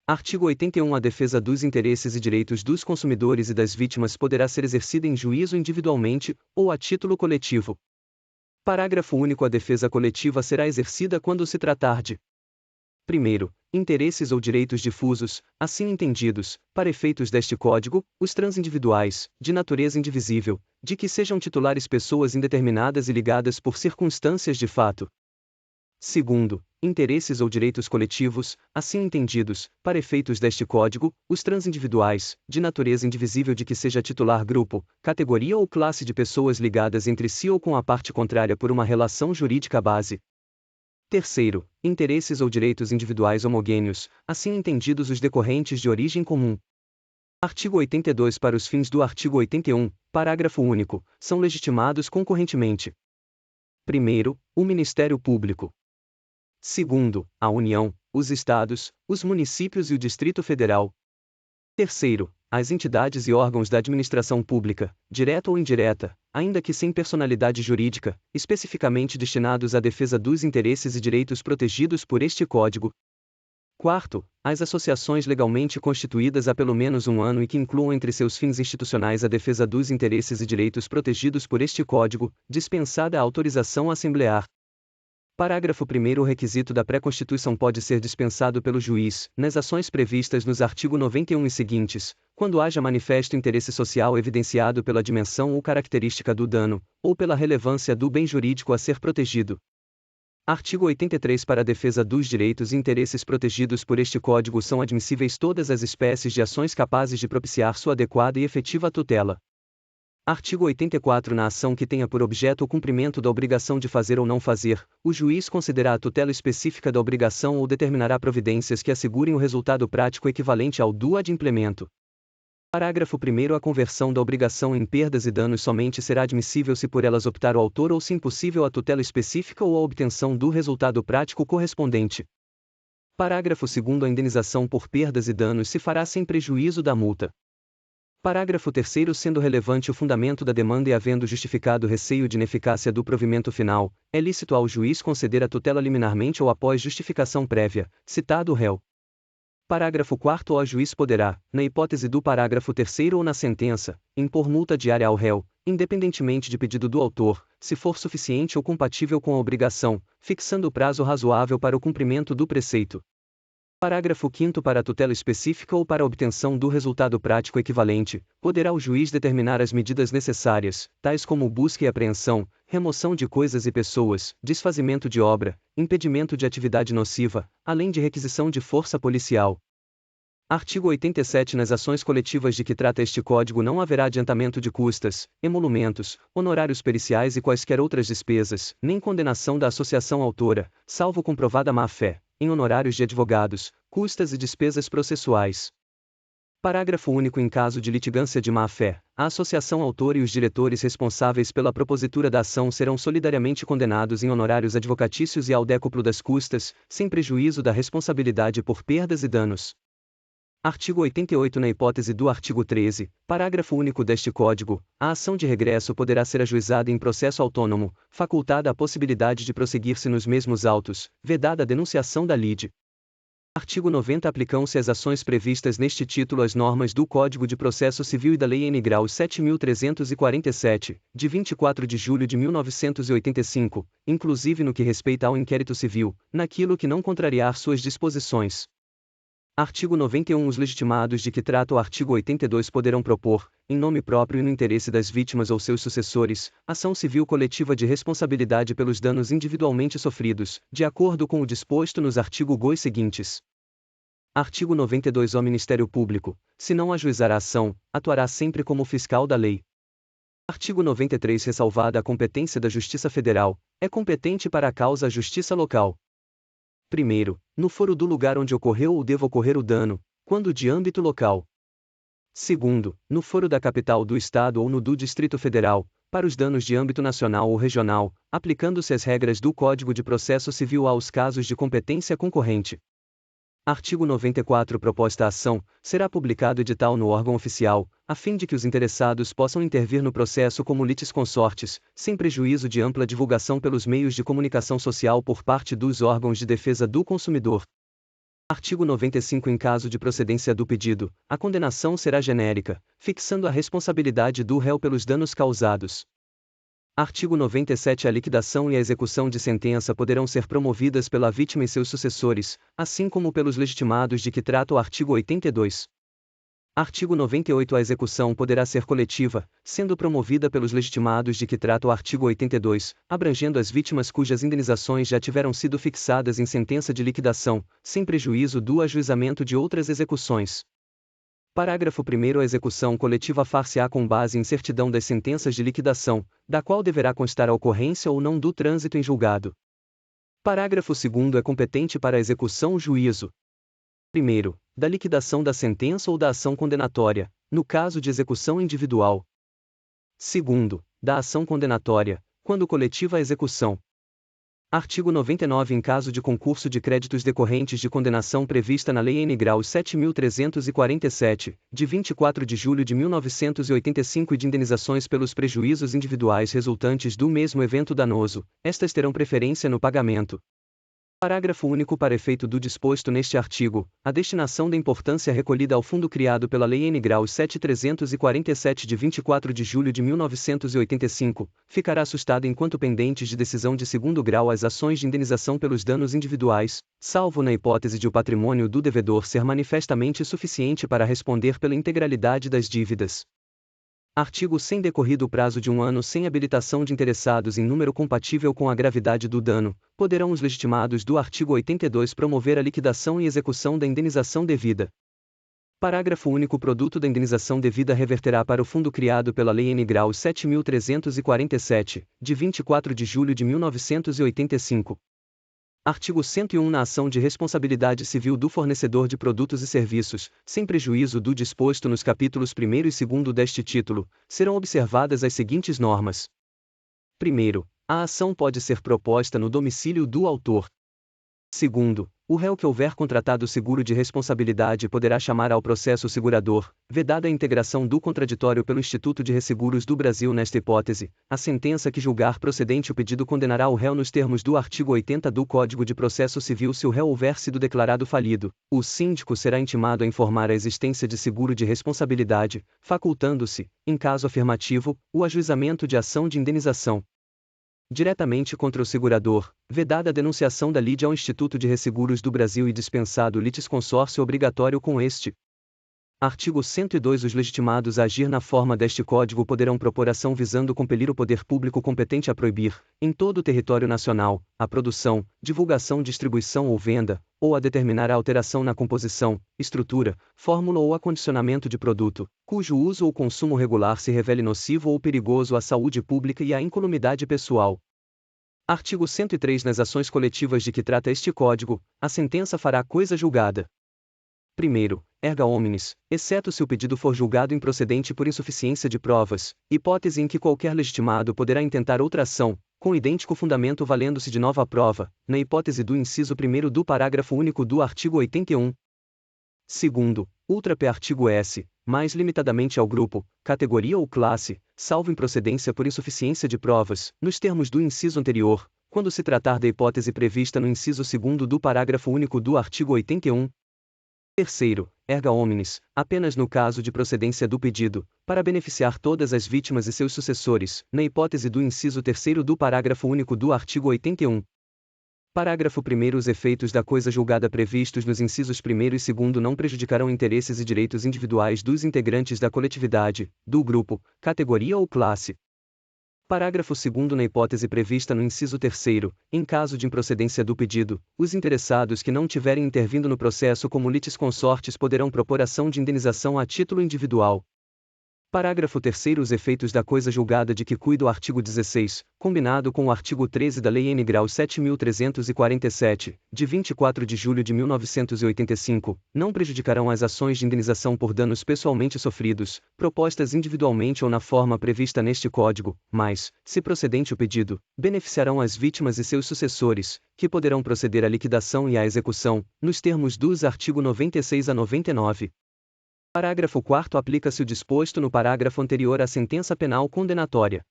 Artigo 81. A defesa dos interesses e direitos dos consumidores e das vítimas poderá ser exercida em juízo individualmente, ou a título coletivo. Parágrafo único. A defesa coletiva será exercida quando se tratar de: primeiro, interesses ou direitos difusos, assim entendidos, para efeitos deste Código, os transindividuais, de natureza indivisível, de que sejam titulares pessoas indeterminadas e ligadas por circunstâncias de fato. Segundo, interesses ou direitos coletivos, assim entendidos, para efeitos deste Código, os transindividuais, de natureza indivisível de que seja titular grupo, categoria ou classe de pessoas ligadas entre si ou com a parte contrária por uma relação jurídica base. Terceiro, interesses ou direitos individuais homogêneos, assim entendidos os decorrentes de origem comum. Artigo 82. Para os fins do artigo 81, parágrafo único, são legitimados concorrentemente: primeiro, o Ministério Público. Segundo, a União, os Estados, os municípios e o Distrito Federal. Terceiro, as entidades e órgãos da administração pública, direta ou indireta, ainda que sem personalidade jurídica, especificamente destinados à defesa dos interesses e direitos protegidos por este Código. Quarto, as associações legalmente constituídas há pelo menos um ano e que incluam entre seus fins institucionais a defesa dos interesses e direitos protegidos por este Código, dispensada a autorização assemblear. Parágrafo 1º. O requisito da pré-constituição pode ser dispensado pelo juiz, nas ações previstas nos artigo 91 e seguintes, quando haja manifesto interesse social evidenciado pela dimensão ou característica do dano, ou pela relevância do bem jurídico a ser protegido. Artigo 83. Para a defesa dos direitos e interesses protegidos por este Código são admissíveis todas as espécies de ações capazes de propiciar sua adequada e efetiva tutela. Artigo 84. Na ação que tenha por objeto o cumprimento da obrigação de fazer ou não fazer, o juiz concederá a tutela específica da obrigação ou determinará providências que assegurem o resultado prático equivalente ao do adimplemento. Parágrafo 1º. A conversão da obrigação em perdas e danos somente será admissível se por elas optar o autor ou se impossível a tutela específica ou a obtenção do resultado prático correspondente. Parágrafo 2º. A indenização por perdas e danos se fará sem prejuízo da multa. Parágrafo 3º. Sendo relevante o fundamento da demanda e havendo justificado receio de ineficácia do provimento final, é lícito ao juiz conceder a tutela liminarmente ou após justificação prévia, citado o réu. Parágrafo 4º. O juiz poderá, na hipótese do parágrafo 3º ou na sentença, impor multa diária ao réu, independentemente de pedido do autor, se for suficiente ou compatível com a obrigação, fixando o prazo razoável para o cumprimento do preceito. Parágrafo 5º. Para a tutela específica ou para a obtenção do resultado prático equivalente, poderá o juiz determinar as medidas necessárias, tais como busca e apreensão, remoção de coisas e pessoas, desfazimento de obra, impedimento de atividade nociva, além de requisição de força policial. Artigo 87. Nas ações coletivas de que trata este Código não haverá adiantamento de custas, emolumentos, honorários periciais e quaisquer outras despesas, nem condenação da associação autora, salvo comprovada má-fé, em honorários de advogados, custas e despesas processuais. Parágrafo único. Em caso de litigância de má-fé, a associação autora e os diretores responsáveis pela propositura da ação serão solidariamente condenados em honorários advocatícios e ao décuplo das custas, sem prejuízo da responsabilidade por perdas e danos. Artigo 88. Na hipótese do artigo 13, parágrafo único deste Código, a ação de regresso poderá ser ajuizada em processo autônomo, facultada a possibilidade de prosseguir-se nos mesmos autos, vedada a denunciação da lide. Artigo 90. Aplicam-se às ações previstas neste título as normas do Código de Processo Civil e da Lei N. Grau 7.347, de 24 de julho de 1985, inclusive no que respeita ao inquérito civil, naquilo que não contrariar suas disposições. Artigo 91. Os legitimados de que trata o artigo 82 poderão propor, em nome próprio e no interesse das vítimas ou seus sucessores, ação civil coletiva de responsabilidade pelos danos individualmente sofridos, de acordo com o disposto nos artigos seguintes. Artigo 92. O Ministério Público, se não ajuizar a ação, atuará sempre como fiscal da lei. Artigo 93. Ressalvada a competência da Justiça Federal, é competente para a causa a Justiça Local. Primeiro, no foro do lugar onde ocorreu ou deva ocorrer o dano, quando de âmbito local. Segundo, no foro da capital do Estado ou no do Distrito Federal, para os danos de âmbito nacional ou regional, aplicando-se as regras do Código de Processo Civil aos casos de competência concorrente. Artigo 94. Proposta a ação, será publicado edital no órgão oficial, a fim de que os interessados possam intervir no processo como litisconsortes, sem prejuízo de ampla divulgação pelos meios de comunicação social por parte dos órgãos de defesa do consumidor. Artigo 95. Em caso de procedência do pedido, a condenação será genérica, fixando a responsabilidade do réu pelos danos causados. Artigo 97. A liquidação e a execução de sentença poderão ser promovidas pela vítima e seus sucessores, assim como pelos legitimados de que trata o artigo 82. Artigo 98. A execução poderá ser coletiva, sendo promovida pelos legitimados de que trata o artigo 82, abrangendo as vítimas cujas indenizações já tiveram sido fixadas em sentença de liquidação, sem prejuízo do ajuizamento de outras execuções. Parágrafo 1º. A execução coletiva far-se-á com base em certidão das sentenças de liquidação, da qual deverá constar a ocorrência ou não do trânsito em julgado. Parágrafo 2º. É competente para a execução o juízo. Primeiro, da liquidação da sentença ou da ação condenatória, no caso de execução individual. Segundo, da ação condenatória, quando coletiva a execução. Artigo 99. Em caso de concurso de créditos decorrentes de condenação prevista na Lei N. Grau 7.347, de 24 de julho de 1985 e de indenizações pelos prejuízos individuais resultantes do mesmo evento danoso, estas terão preferência no pagamento. Parágrafo único. Para efeito do disposto neste artigo, a destinação da importância recolhida ao fundo criado pela Lei N. Grau 7.347 de 24 de julho de 1985, ficará sustada enquanto pendentes de decisão de segundo grau as ações de indenização pelos danos individuais, salvo na hipótese de o patrimônio do devedor ser manifestamente suficiente para responder pela integralidade das dívidas. Artigo 100. Decorrido o prazo de 1 ano sem habilitação de interessados em número compatível com a gravidade do dano, poderão os legitimados do artigo 82 promover a liquidação e execução da indenização devida. Parágrafo único. O produto da indenização devida reverterá para o fundo criado pela Lei N. Grau 7.347, de 24 de julho de 1985. Artigo 101. Na ação de responsabilidade civil do fornecedor de produtos e serviços, sem prejuízo do disposto nos capítulos 1º e 2º deste título, serão observadas as seguintes normas. Primeiro, a ação pode ser proposta no domicílio do autor. Segundo, o réu que houver contratado seguro de responsabilidade poderá chamar ao processo o segurador, vedada a integração do contraditório pelo Instituto de Resseguros do Brasil. Nesta hipótese, a sentença que julgar procedente o pedido condenará o réu nos termos do artigo 80 do Código de Processo Civil. Se o réu houver sido declarado falido, o síndico será intimado a informar a existência de seguro de responsabilidade, facultando-se, em caso afirmativo, o ajuizamento de ação de indenização diretamente contra o segurador, vedada a denunciação da lide ao Instituto de Resseguros do Brasil e dispensado o litisconsórcio obrigatório com este. Artigo 102. Os legitimados a agir na forma deste Código poderão propor ação visando compelir o poder público competente a proibir, em todo o território nacional, a produção, divulgação, distribuição ou venda, ou a determinar a alteração na composição, estrutura, fórmula ou acondicionamento de produto, cujo uso ou consumo regular se revele nocivo ou perigoso à saúde pública e à incolumidade pessoal. Artigo 103. Nas ações coletivas de que trata este Código, a sentença fará coisa julgada. Primeiro, erga omnes, exceto se o pedido for julgado improcedente por insuficiência de provas, hipótese em que qualquer legitimado poderá intentar outra ação, com idêntico fundamento valendo-se de nova prova, na hipótese do inciso 1º do parágrafo único do artigo 81. Segundo, ultra p. Artigo S, mais limitadamente ao grupo, categoria ou classe, salvo improcedência por insuficiência de provas, nos termos do inciso anterior, quando se tratar da hipótese prevista no inciso 2º do parágrafo único do artigo 81. Terceiro, erga omnes, apenas no caso de procedência do pedido, para beneficiar todas as vítimas e seus sucessores, na hipótese do inciso 3º do parágrafo único do artigo 81. Parágrafo 1º. Os efeitos da coisa julgada previstos nos incisos 1º e 2º não prejudicarão interesses e direitos individuais dos integrantes da coletividade, do grupo, categoria ou classe. Parágrafo 2º. Na hipótese prevista no inciso 3º, em caso de improcedência do pedido, os interessados que não tiverem intervindo no processo como litisconsortes poderão propor ação de indenização a título individual. Parágrafo 3º. Os efeitos da coisa julgada de que cuida o artigo 16, combinado com o artigo 13 da Lei N. Grau 7.347, de 24 de julho de 1985, não prejudicarão as ações de indenização por danos pessoalmente sofridos, propostas individualmente ou na forma prevista neste Código, mas, se procedente o pedido, beneficiarão as vítimas e seus sucessores, que poderão proceder à liquidação e à execução, nos termos dos artigo 96 a 99. Parágrafo 4º. Aplica-se o disposto no parágrafo anterior à sentença penal condenatória.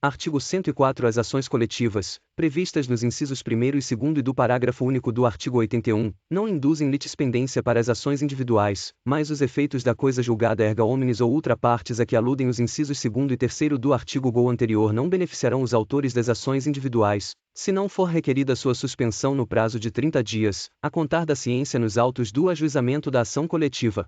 Artigo 104. As ações coletivas, previstas nos incisos 1º e 2º e do parágrafo único do artigo 81, não induzem litispendência para as ações individuais, mas os efeitos da coisa julgada erga omnes ou ultra partes a que aludem os incisos 2º e 3º do artigo go anterior não beneficiarão os autores das ações individuais, se não for requerida sua suspensão no prazo de 30 dias, a contar da ciência nos autos do ajuizamento da ação coletiva.